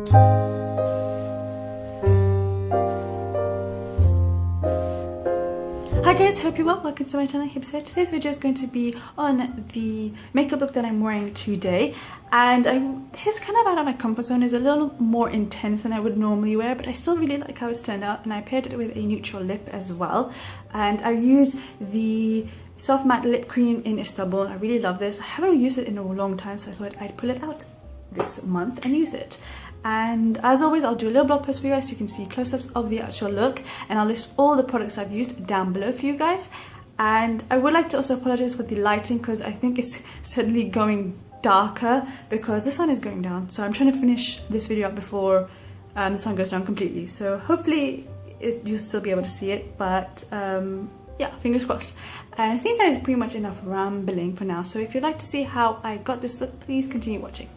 Hi guys, hope you're well. Welcome to my channel. Here. Today's video is going to be on the makeup look that I'm wearing today, and this kind of out of my comfort zone. Is a little more intense than I would normally wear, but I still really like how it's turned out, and I paired it with a neutral lip as well. And I use the soft matte lip cream in Istanbul. I really love this. I haven't used it in a long time, so I thought I'd pull it out this month and use it. And as always, I'll do a little blog post for you guys so you can see close-ups of the actual look, and I'll list all the products I've used down below for you guys. And I would like to also apologize for the lighting, because I think it's suddenly going darker because the sun is going down. So I'm trying to finish this video up before the sun goes down completely. So hopefully you'll still be able to see it, but yeah, fingers crossed. And I think that is pretty much enough rambling for now. So if you'd like to see how I got this look, please continue watching.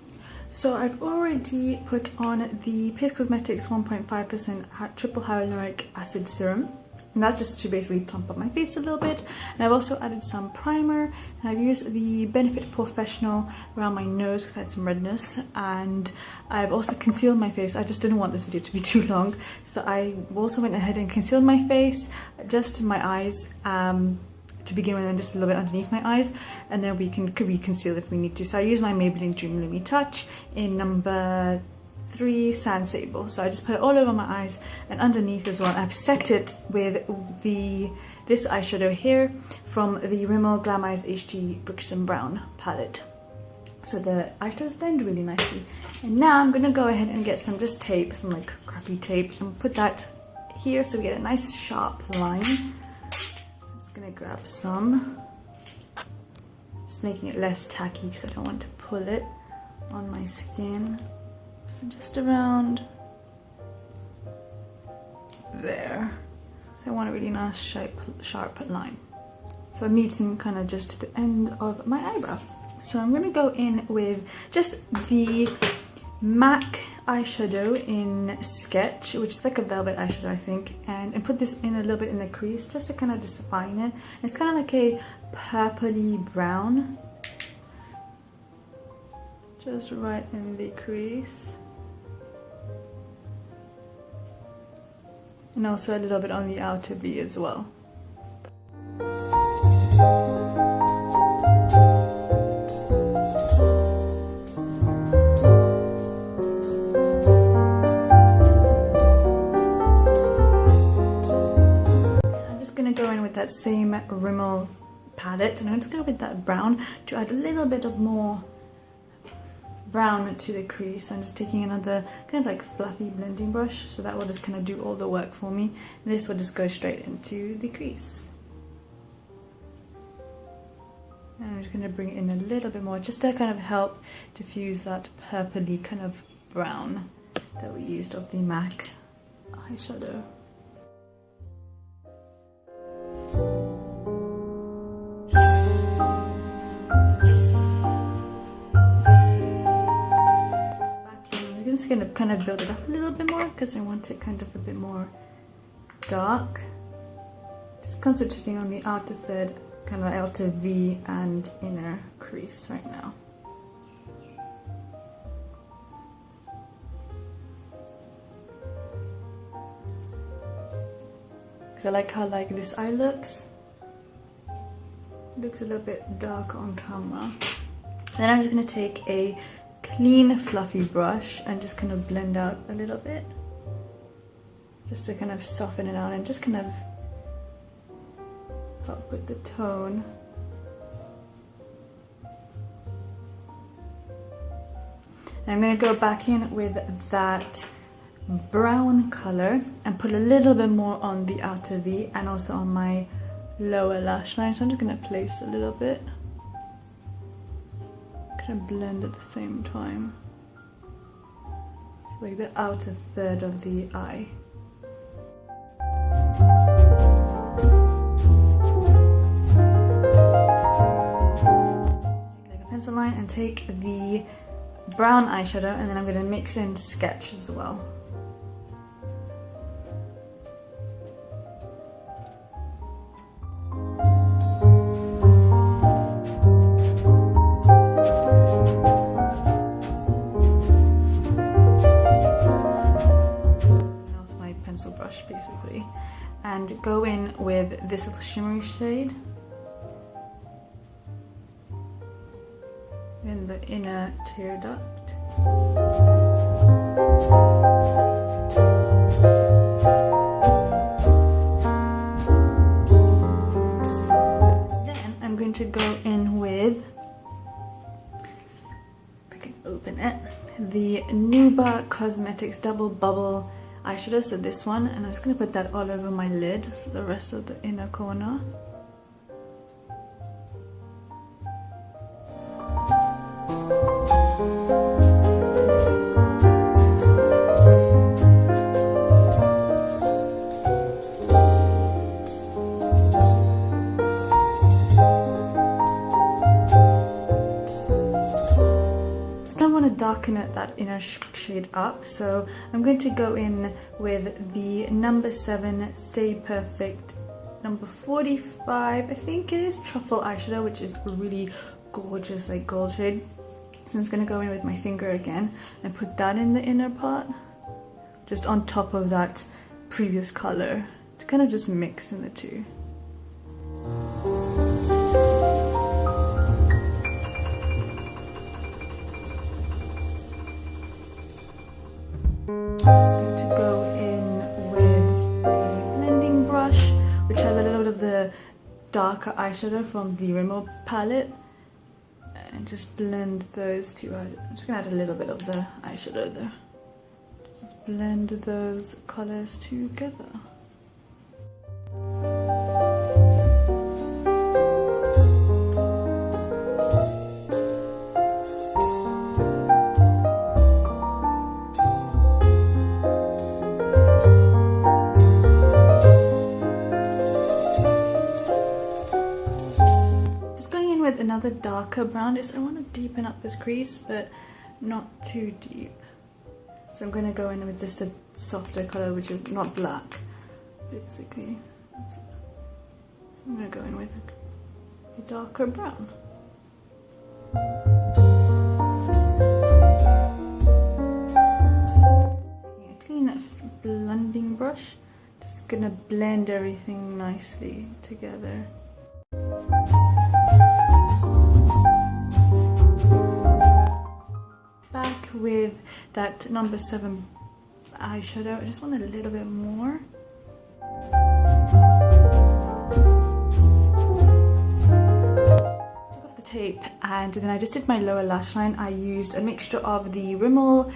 So I've already put on the Paese Cosmetics 1.5% triple hyaluronic acid serum, and that's just to basically plump up my face a little bit. And I've also added some primer, and I've used the Benefit Professional around my nose because I had some redness, and I've also concealed my face. I just didn't want this video to be too long, so I also went ahead and concealed my face, just my eyes to begin with, and just a little bit underneath my eyes, and then we can reconceal if we need to. So I use my Maybelline Dream Lumitouch in number 3 Sand Sable. So I just put it all over my eyes and underneath as well. I've set it with this eyeshadow here from the Rimmel Glam'eyes HD Brixton Brown palette. So the eyeshadows blend really nicely. And now I'm gonna go ahead and get some just tape, some like crappy tape, and put that here so we get a nice sharp line. Gonna grab some, just making it less tacky because I don't want to pull it on my skin. So just around there. I want a really nice sharp line. So I'm meeting kind of just to the end of my eyebrow. So I'm gonna go in with just the MAC eyeshadow in Sketch, which is like a velvet eyeshadow, I think, and put this in a little bit in the crease just to kind of define it. And it's kind of like a purpley brown, just right in the crease, and also a little bit on the outer V as well. That same Rimmel palette, and I'm just going to go with that brown to add a little bit of more brown to the crease. I'm just taking another kind of like fluffy blending brush, so that will just kind of do all the work for me, and this will just go straight into the crease. And I'm just going to bring it in a little bit more just to kind of help diffuse that purpley kind of brown that we used of the MAC eyeshadow. I'm just going to kind of build it up a little bit more because I want it kind of a bit more dark. Just concentrating on the outer third, kind of outer V and inner crease right now. Because I like how this eye looks. It looks a little bit dark on camera. And then I'm just going to take a clean fluffy brush and just kind of blend out a little bit, just to kind of soften it out and just kind of help with the tone. And I'm going to go back in with that brown color and put a little bit more on the outer V and also on my lower lash line. So I'm just going to place a little bit, kind of blend at the same time, like the outer third of the eye. Take like a pencil line and take the brown eyeshadow, and then I'm going to mix in Sketch as well. basically, and go in with this little shimmery shade in the inner tear duct. Then I'm going to go in with, if I can open it, the Nouba Cosmetics Double Bubble eyeshadow, so this one, and I'm just going to put that all over my lid, so the rest of the inner corner. Darken that inner shade up, so I'm going to go in with the number 7 Stay Perfect number 45, I think it is, Truffle eyeshadow, which is a really gorgeous like gold shade. So I'm just going to go in with my finger again and put that in the inner part, just on top of that previous color, to kind of just mix in the two. Darker eyeshadow from the Rimmel palette, and just blend those two out. I'm just gonna add a little bit of the eyeshadow there. Just blend those colors together. Another darker brown. I want to deepen up this crease, but not too deep. So I'm going to go in with just a softer color, which is not black, basically. So I'm going to go in with a darker brown. Taking a clean blending brush, just going to blend everything nicely together. With that number 7 eyeshadow, I just want a little bit more. Took off the tape and then I just did my lower lash line. I used a mixture of the Rimmel,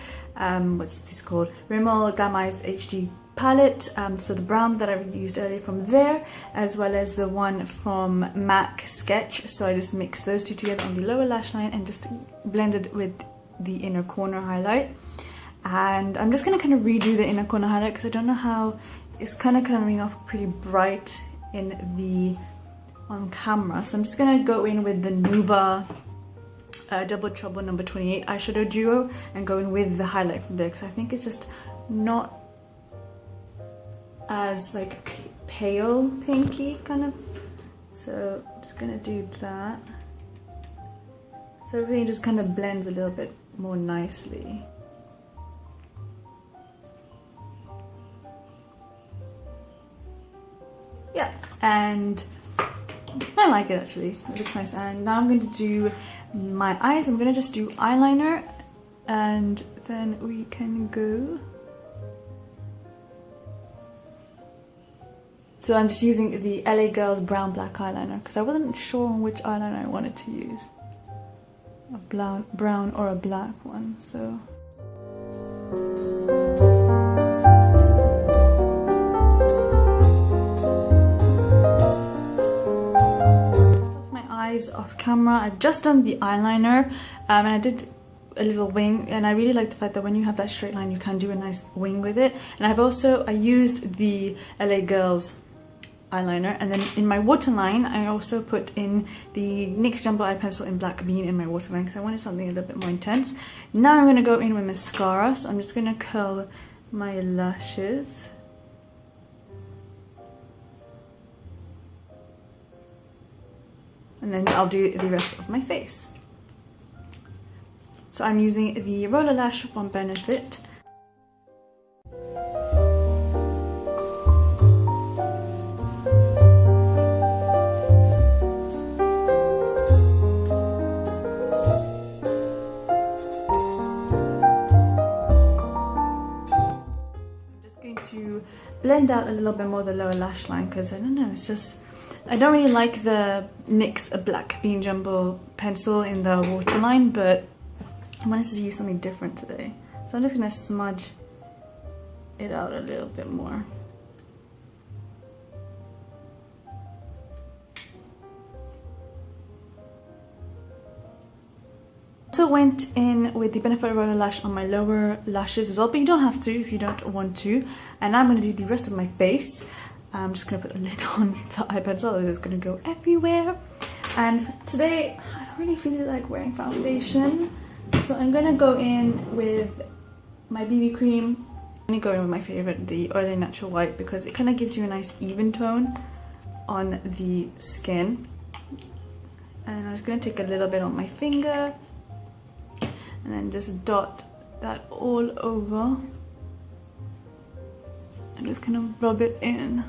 what's this called? Rimmel Glam'eyes HD palette, so the brown that I used earlier from there, as well as the one from MAC Sketch. So I just mixed those two together on the lower lash line and just blended with the inner corner highlight. And I'm just going to kind of redo the inner corner highlight because I don't know how it's kind of coming off pretty bright in the on camera. So I'm just going to go in with the Nouba Double Trouble number 28 eyeshadow duo and go in with the highlight from there, because I think it's just not as like pale pinky kind of. So I'm just going to do that, so everything just kind of blends a little bit more nicely. Yeah, and I like it actually, it looks nice. And now I'm going to do my eyes. I'm going to just do eyeliner and then we can go. So I'm just using the L.A.Girls brown black eyeliner because I wasn't sure on which eyeliner I wanted to use. A brown or a black one, so. My eyes off camera. I've just done the eyeliner and I did a little wing, and I really like the fact that when you have that straight line you can do a nice wing with it. And I used the L.A.Girls eyeliner, and then in my waterline I also put in the NYX Jumbo Eye Pencil in Black Bean in my waterline because I wanted something a little bit more intense. Now I'm going to go in with mascara, so I'm just going to curl my lashes. And then I'll do the rest of my face. So I'm using the Roller Lash from Benefit. blend out a little bit more the lower lash line, because I don't know, it's just, I don't really like the NYX Black Bean Jumbo pencil in the waterline, but I wanted to use something different today. So I'm just going to smudge it out a little bit more. Also went in with the Benefit Roller Lash on my lower lashes as well, but you don't have to if you don't want to. And now I'm going to do the rest of my face. I'm just going to put a lid on the eye pencil, otherwise it's going to go everywhere. And today I don't really feel like wearing foundation, so I'm going to go in with my BB cream. I'm going to go in with my favourite, the Olay Natural White, because it kind of gives you a nice even tone on the skin. And I'm just going to take a little bit on my finger and then just dot that all over and just kind of rub it in.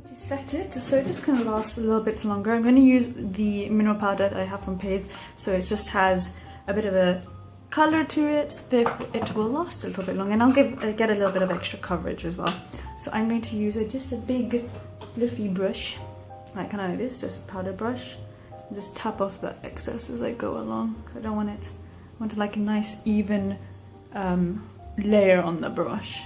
To set it so it just kind of lasts a little bit longer, I'm going to use the mineral powder that I have from Paese, so it just has a bit of a color to it, therefore it will last a little bit longer, and I'll get a little bit of extra coverage as well. So I'm going to use just a big fluffy brush, like kind of like this, just a powder brush, and just tap off the excess as I go along, because I don't want it, I want like a nice even layer on the brush.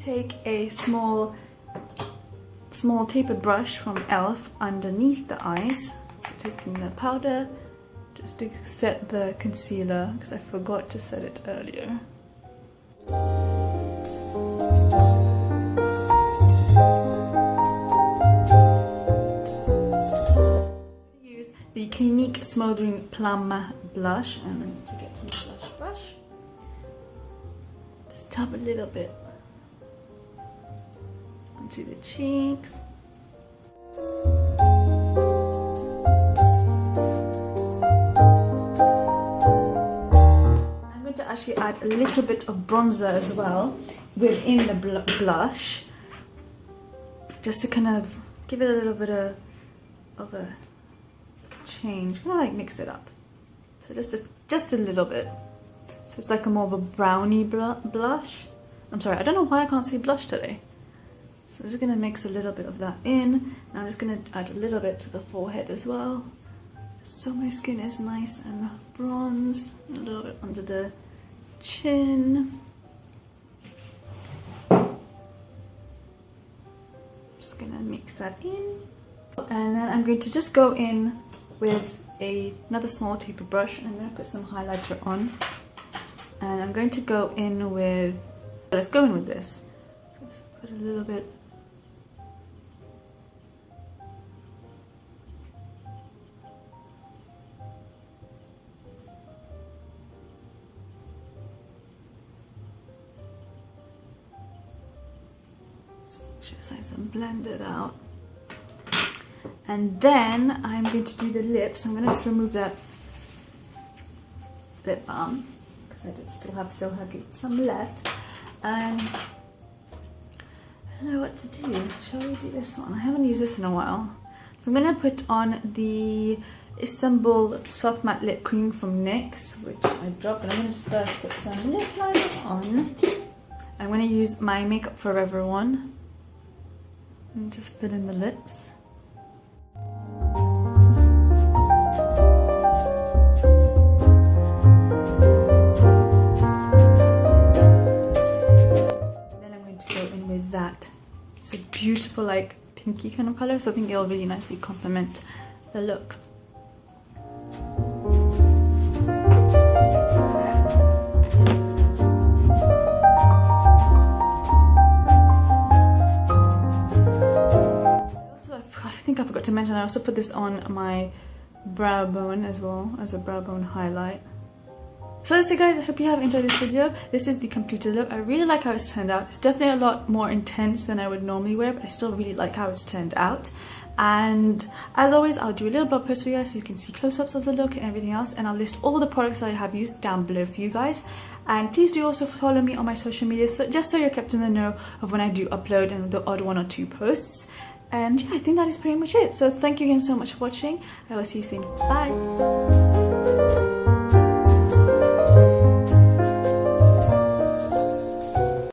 Take a small tapered brush from e.l.f. underneath the eyes, so taking the powder just to set the concealer, because I forgot to set it earlier. Use the Clinique Smouldering Plum blush, and I'm going to get some blush brush, just tap a little bit onto the cheeks. I'm going to actually add a little bit of bronzer as well within the blush, just to kind of give it a little bit of a change, kind of like mix it up. So just a little bit. So it's like a more of a brownie blush. I'm sorry, I don't know why I can't say blush today. So I'm just going to mix a little bit of that in, and I'm just going to add a little bit to the forehead as well, so my skin is nice and bronzed. A little bit under the chin. Just going to mix that in, and then I'm going to just go in with another small tapered brush, and I'm going to put some highlighter on, and I'm going to go in with, let's go in with this. So just put a little bit . Just nice and blend it out. And then I'm going to do the lips. I'm going to just remove that lip balm, because I still have some left. And I don't know what to do. Shall we do this one? I haven't used this in a while. So I'm going to put on the Istanbul Soft Matte Lip Cream from NYX, which I dropped, and I'm going to start to put some lip liner on. I'm going to use my Makeup Forever one and just fill in the lips. Then I'm going to go in with that. It's a beautiful, like, pinky kind of color, so I think it'll really nicely complement the look. I think I forgot to mention, I also put this on my brow bone as well, as a brow bone highlight. So that's it, guys. I hope you have enjoyed this video. This is the completed look. I really like how it's turned out. It's definitely a lot more intense than I would normally wear, but I still really like how it's turned out. And as always, I'll do a little blog post for you guys so you can see close-ups of the look and everything else, and I'll list all the products that I have used down below for you guys. And please do also follow me on my social media, so just so you're kept in the know of when I do upload and the odd 1 or 2 posts. And yeah, I think that is pretty much it. So thank you again so much for watching. I will see you soon. Bye.